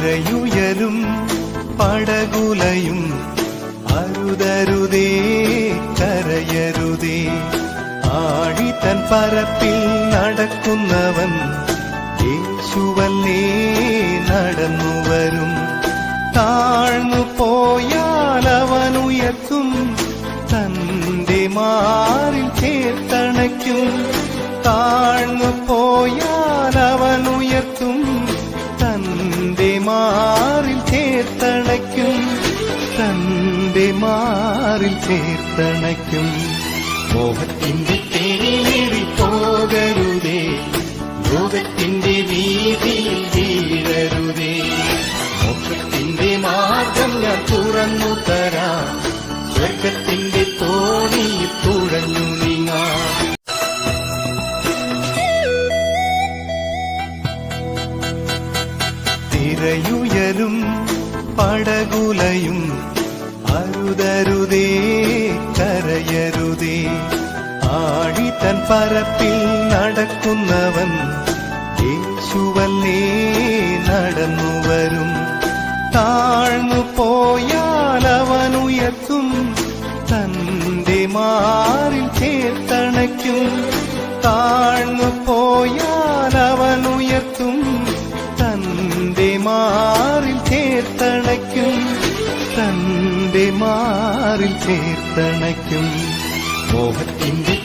തിരയുയരും പടകുലയും അരുതരുതേ കരയരുതേ. ആഴിതൻ പരപ്പിൽ നടക്കുന്നവൻ യേശുവല്ലേ നടന്നുവരും. താഴ്ന്നു പോയാൽ അവനുയർത്തും, തന്റെ മാറിൽ ചേർത്തണയ്ക്കും. താഴ്ന്നു പോയാൽ അവനുയർത്തും, തന്റെ മാറിൽ ചേർത്തണയ്ക്കും. തന്റെ മാറിൽ ചേർത്തണയ്ക്കും. മോഹത്തിന്റെ തേരിലേറി പോകരുതേ, ലോകത്തിന്റെ വീതിയിൽ വീഴരുതേ. മോക്ഷത്തിന്റെ മാർഗം ഞാൻ തുറന്നു തരാം, സ്വർഗത്തിന്റെ തോണിയിൽ തുഴഞ്ഞു നീങ്ങാം. തിരയുയരും പടകുലയും അരുതരുതേ കരയരുതേ. ആഴിതൻ പരപ്പിൽ നടക്കുന്നവൻ യേശുവല്ലേ നടന്നുവരും. താഴ്ന്നു പോയാൽ അവനുയർത്തും, തന്റെ മാറിൽ ചേർത്തണയ്ക്കും. താഴ്ന്നു പോയാൽ അവനുയർത്തും, തന്റെ മാറിൽ ചേർത്തണയ്ക്കും. തന്റെ മാറിൽ ചേർത്തണയ്ക്കും. മോഹത്തിന്റെ